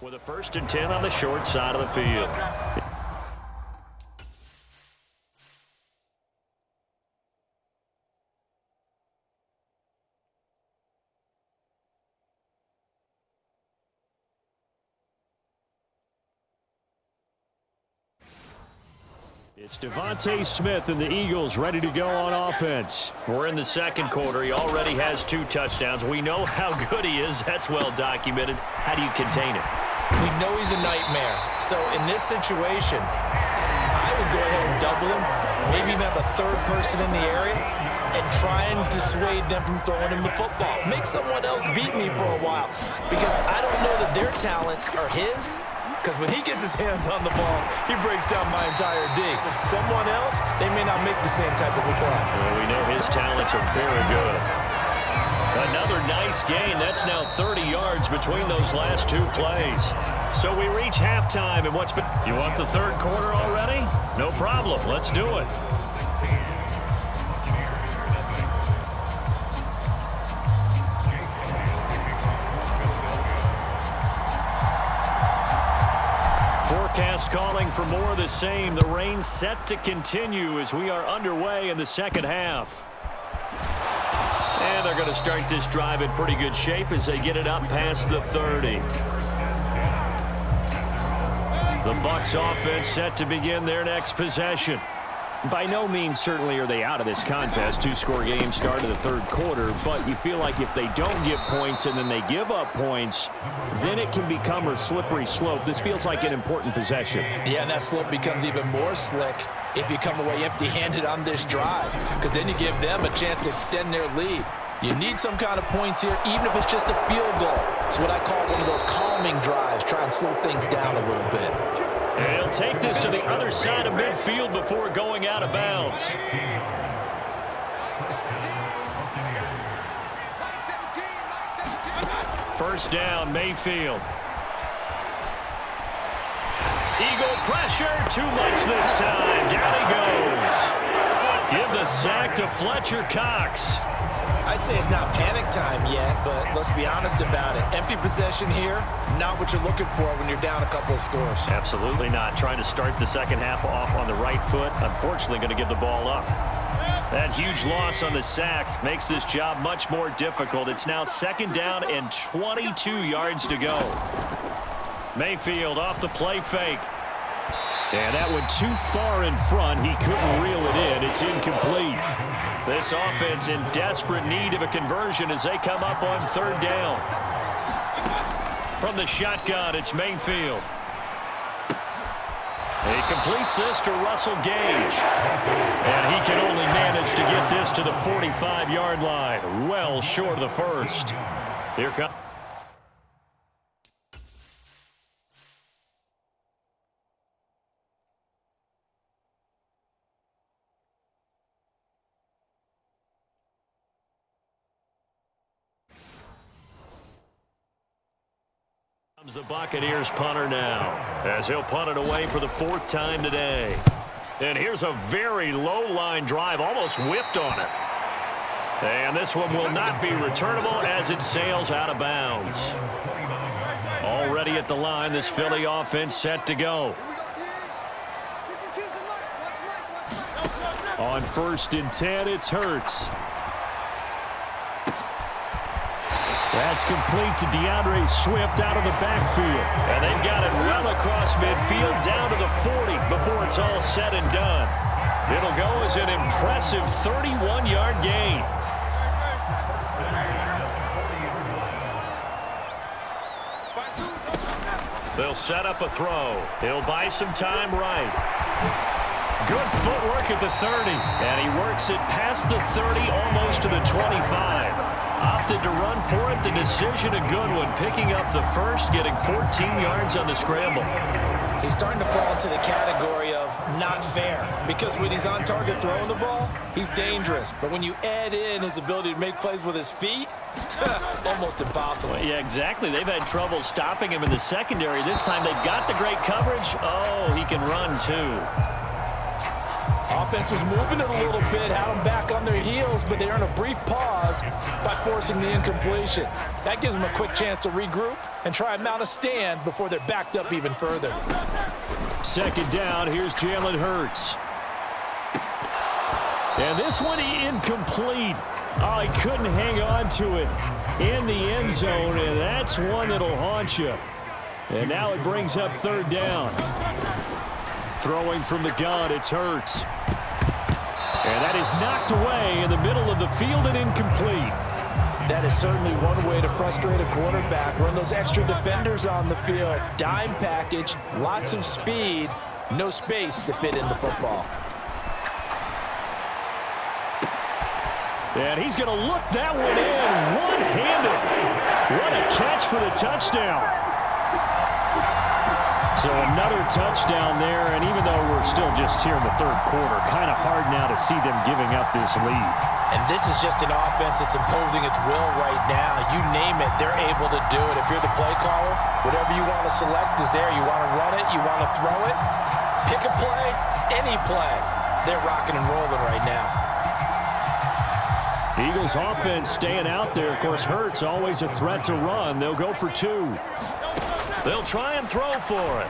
With a 1st and 10 on the short side of the field. It's Devontae Smith and the Eagles ready to go on offense. We're in the second quarter. He already has 2 touchdowns. We know how good he is. That's well documented. How do you contain it? We know he's a nightmare. So in this situation, I would go ahead and double him, maybe even have a 3rd person in the area, and try and dissuade them from throwing him the football. Make someone else beat me for a while, because I don't know that their talents are his. Because when he gets his hands on the ball, he breaks down my entire D. Someone else, they may not make the same type of a play. Well, we know his talents are very good. Another nice gain. That's now 30 yards between those last 2 plays. So we reach halftime, and what's been... You want the 3rd quarter already? No problem. Let's do it. Forecast calling for more of the same. The rain set to continue as we are underway in the second half. And they're going to start this drive in pretty good shape as they get it up past the 30. The Bucs offense set to begin their next possession. By no means certainly are they out of this contest. 2-score game start of the 3rd quarter, but you feel like if they don't get points and then they give up points, then it can become a slippery slope. This feels like an important possession. Yeah, and that slope becomes even more slick if you come away empty-handed on this drive, because then you give them a chance to extend their lead. You need some kind of points here, even if it's just a field goal. It's what I call one of those calming drives, try and slow things down a little bit. And he'll take this to the other side of midfield before going out of bounds. First down, Mayfield. Eagle pressure, too much this time. Down he goes. Give the sack to Fletcher Cox. I'd say it's not panic time yet, but let's be honest about it. Empty possession here, not what you're looking for when you're down a couple of scores. Absolutely not. Trying to start the second half off on the right foot. Unfortunately, going to give the ball up. That huge loss on the sack makes this job much more difficult. It's now 2nd down and 22 yards to go. Mayfield off the play fake. And that went too far in front. He couldn't reel it in. It's incomplete. This offense in desperate need of a conversion as they come up on 3rd down. From the shotgun, it's Mayfield. He completes this to Russell Gage. And he can only manage to get this to the 45-yard line. Well short of the 1st. Here comes... Comes the Buccaneers punter now, as he'll punt it away for the 4th time today. And here's a very low line drive, almost whiffed on it. And this one will not be returnable as it sails out of bounds. Already at the line, this Philly offense set to go. On 1st and 10, it's Hurts. That's complete to DeAndre Swift out of the backfield. And they've got it well across midfield down to the 40 before it's all said and done. It'll go as an impressive 31-yard gain. They'll set up a throw. He'll buy some time right. Good footwork at the 30. And he works it past the 30 almost to the 25. Opted to run for it. The decision, a good one. Picking up the 1st, getting 14 yards on the scramble. He's starting to fall into the category of not fair, because when he's on target throwing the ball, he's dangerous. But when you add in his ability to make plays with his feet, almost impossible. Well, yeah, exactly. They've had trouble stopping him in the secondary. This time they've got the great coverage. Oh, he can run too. Offense was moving it a little bit, had them back on their heels, but they earned a brief pause by forcing the incompletion. That gives them a quick chance to regroup and try and mount a stand before they're backed up even further. Second down, here's Jalen Hurts. And this one incomplete. Oh, he couldn't hang on to it in the end zone, and that's one that'll haunt you. And now it brings up third down. Throwing from the gun, it's Hurts. And that is knocked away in the middle of the field and incomplete. That is certainly one way to frustrate a quarterback. Run those extra defenders on the field. Dime package, lots of speed, no space to fit in the football. And he's going to look that one in one-handed. What a catch for the touchdown. So another touchdown there, and even though we're still just here in the third quarter, kind of hard now to see them giving up this lead. And this is just an offense that's imposing its will right now. You name it, they're able to do it. If you're the play caller, whatever you want to select is there. You want to run it, you want to throw it, pick a play, any play. They're rocking and rolling right now. Eagles offense staying out there. Of course, Hurts always a threat to run. They'll go for two. They'll try and throw for it.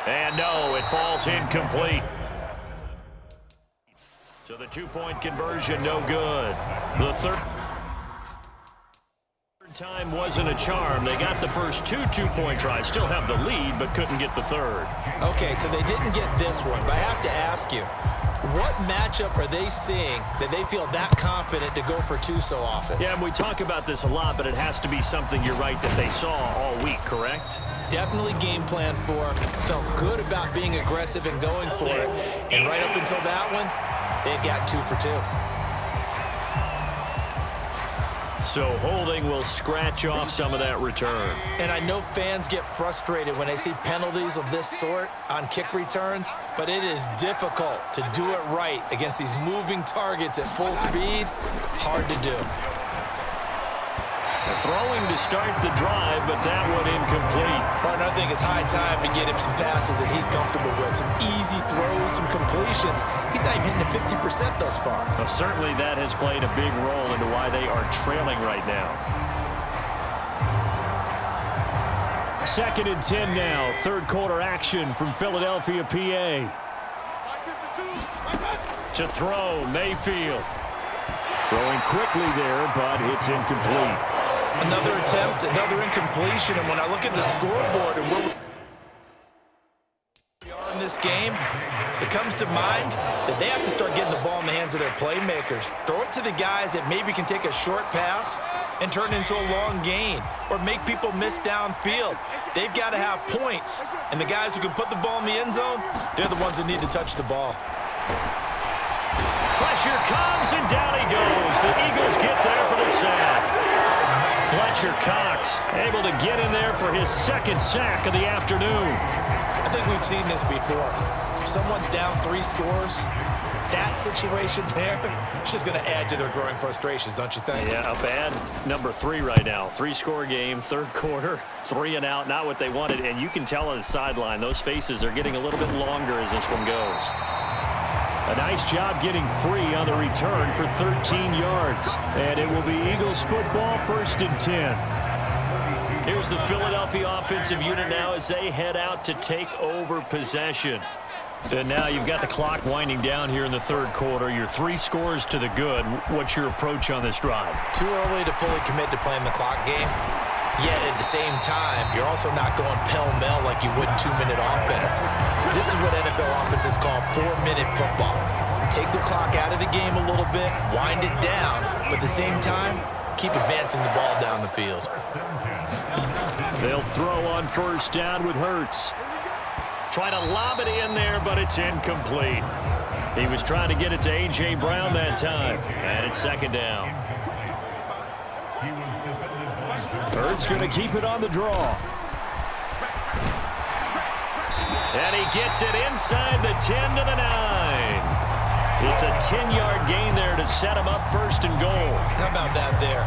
And no, it falls incomplete. So the two-point conversion, no good. The third time wasn't a charm. They got the first two-point tries. Still have the lead, but couldn't get the third. Okay, so they didn't get this one, but I have to ask you, what matchup are they seeing that they feel that confident to go for two so often? Yeah, and we talk about this a lot, but it has to be something, you're right, that they saw all week, correct? Definitely game plan for, felt good about being aggressive and going for it. And right up until that one, they got 2 for 2. So holding will scratch off some of that return. And I know fans get frustrated when they see penalties of this sort on kick returns, but it is difficult to do it right against these moving targets at full speed. Hard to do. Throwing to start the drive, but that one incomplete. Well, I think it's high time to get him some passes that he's comfortable with. Some easy throws, some completions. He's not even hitting to 50% thus far. Well, certainly that has played a big role into why they are trailing right now. 2nd and 10 now. Third quarter action from Philadelphia, PA. To throw, Mayfield. Throwing quickly there, but it's incomplete. Another attempt, another incompletion, and when I look at the scoreboard and where we are in this game, it comes to mind that they have to start getting the ball in the hands of their playmakers. Throw it to the guys that maybe can take a short pass and turn it into a long gain or make people miss downfield. They've got to have points, and the guys who can put the ball in the end zone, they're the ones that need to touch the ball. Pressure comes, and down he goes. The Eagles get there for the sack. Fletcher Cox able to get in there for his second sack of the afternoon. I think we've seen this before. If someone's down 3 scores, that situation there, it's just going to add to their growing frustrations, don't you think? Yeah, a bad number 3 right now. 3-score game, third quarter, 3 and out, not what they wanted. And you can tell on the sideline, those faces are getting a little bit longer as this one goes. A nice job getting free on the return for 13 yards. And it will be Eagles football, 1st and 10. Here's the Philadelphia offensive unit now as they head out to take over possession. And now you've got the clock winding down here in the third quarter. You're 3 scores to the good. What's your approach on this drive? Too early to fully commit to playing the clock game. Yet at the same time, you're also not going pell-mell like you would in 2-minute offense. This is what NFL offenses call 4-minute football. Take the clock out of the game a little bit, wind it down, but at the same time, keep advancing the ball down the field. They'll throw on 1st down with Hurts. Trying to lob it in there, but it's incomplete. He was trying to get it to A.J. Brown that time, and it's 2nd down. Hurts going to keep it on the draw. And he gets it inside the 10 to the 9. It's a 10-yard gain there to set him up 1st and goal. How about that there?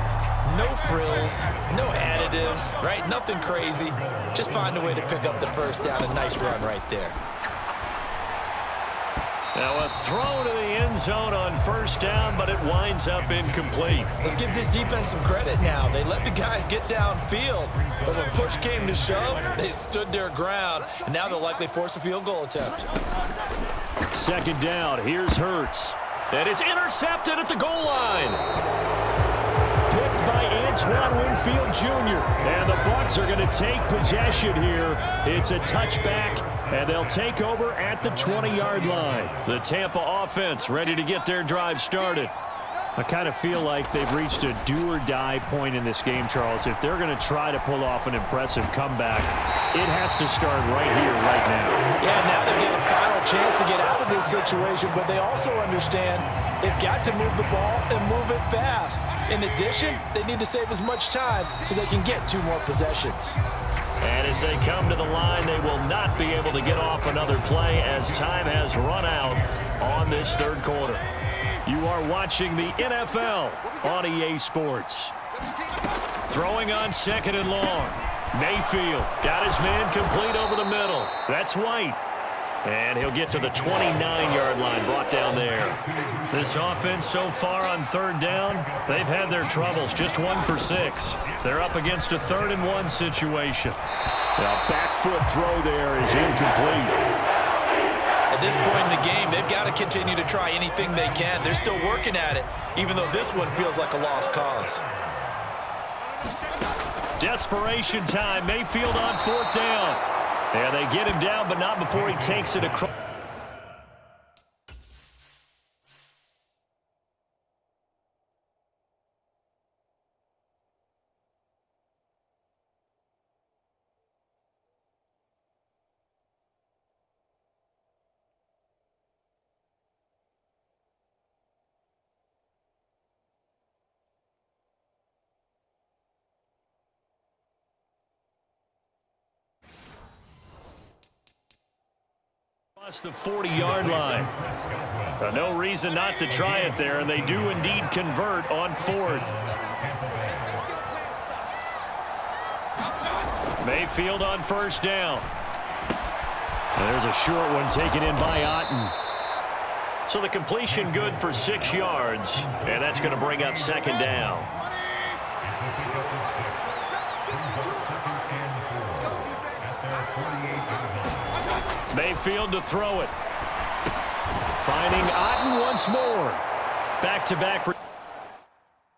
No frills, no additives, right? Nothing crazy. Just find a way to pick up the 1st down. A nice run right there. Now a throw to the end zone on first down, but it winds up incomplete. Let's give this defense some credit now. They let the guys get downfield, but when push came to shove, they stood their ground, and now they'll likely force a field goal attempt. Second down, here's Hurts. And it's intercepted at the goal line. Picked by Antoine Winfield Jr. And the Bucs are going to take possession here. It's a touchback, and they'll take over at the 20-yard line. The Tampa offense ready to get their drive started. I kind of feel like they've reached a do-or-die point in this game, Charles. If they're going to try to pull off an impressive comeback, it has to start right here, right now. Yeah, now they get a final chance to get out of this situation, but they also understand they've got to move the ball and move it fast. In addition, they need to save as much time so they can get 2 more possessions. And as they come to the line, they will not be able to get off another play as time has run out on this third quarter. You are watching the NFL on EA Sports. Throwing on second and long. Mayfield got his man complete over the middle. That's White. And he'll get to the 29-yard line, brought down there. This offense so far on third down, they've had their troubles, just 1 for 6. They're up against a 3rd-and-1 situation. Now, back foot throw there is incomplete. At this point in the game, they've got to continue to try anything they can. They're still working at it, even though this one feels like a lost cause. Desperation time. Mayfield on 4th down. And they get him down, but not before he takes it across. The 40-yard line. No reason not to try it there, and they do indeed convert on 4th. Mayfield on first down. And there's a short one taken in by Otten. So the completion good for 6 yards, and that's going to bring up second down. Mayfield to throw it. Finding Otten once more. Back-to-back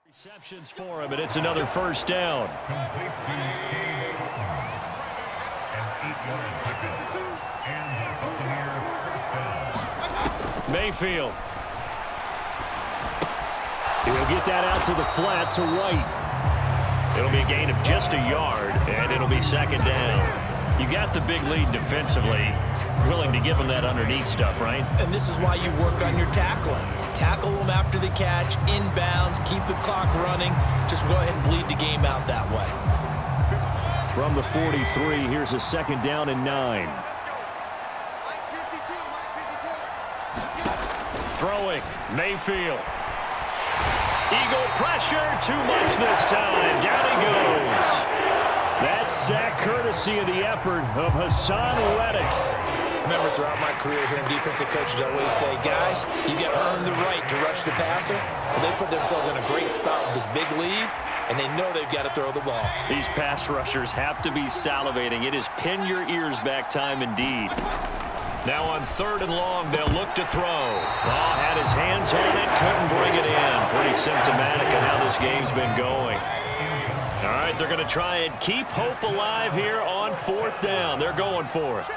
receptions for him, and it's another first down. Mayfield. He'll get that out to the flat to White. It'll be a gain of just a yard, and it'll be second down. You got the big lead defensively. Willing to give them that underneath stuff, right? And this is why you work on your tackling. Tackle them after the catch, inbounds, keep the clock running. Just go ahead and bleed the game out that way. From the 43, here's a second down and 9. Throwing, Mayfield. Eagle pressure, too much this time. Down he goes. That's sack courtesy of the effort of Hassan Reddick. Remember, throughout my career here in defensive coaches, I always say, guys, you got to earn the right to rush the passer. Well, they put themselves in a great spot with this big lead, and they know they've got to throw the ball. These pass rushers have to be salivating. It is pin your ears back time indeed. Now on 3rd and long, they'll look to throw. Oh, had his hands on it, couldn't bring it in. Pretty symptomatic of how this game's been going. All right, they're going to try and keep hope alive here on 4th down. They're going for it.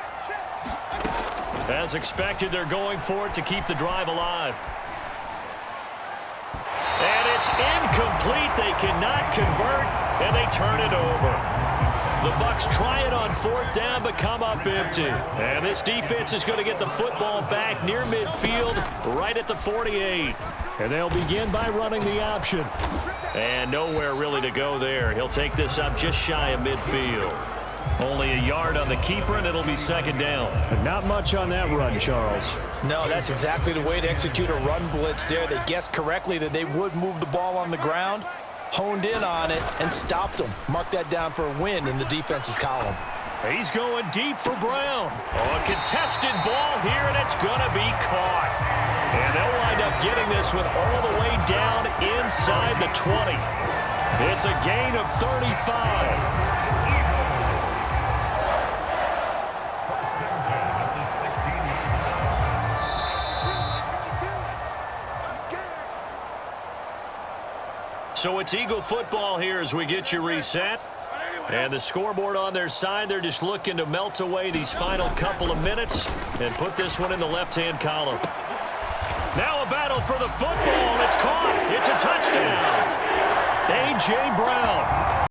As expected, they're going for it to keep the drive alive. And it's incomplete. They cannot convert, and they turn it over. The Bucs try it on 4th down, but come up empty. And this defense is going to get the football back near midfield, right at the 48. And they'll begin by running the option. And nowhere really to go there. He'll take this up just shy of midfield. Only a yard on the keeper, and it'll be second down. But not much on that run, Charles. No, that's exactly the way to execute a run blitz there. They guessed correctly that they would move the ball on the ground, honed in on it and stopped them. Mark that down for a win in the defense's column. He's going deep for Brown. Oh, a contested ball here, and it's going to be caught. And they'll wind up getting this one all the way down inside the 20. It's a gain of 35. So it's Eagle football here as we get you reset. And the scoreboard on their side, they're just looking to melt away these final couple of minutes and put this one in the left-hand column. Now a battle for the football. It's caught. It's a touchdown. A.J. Brown.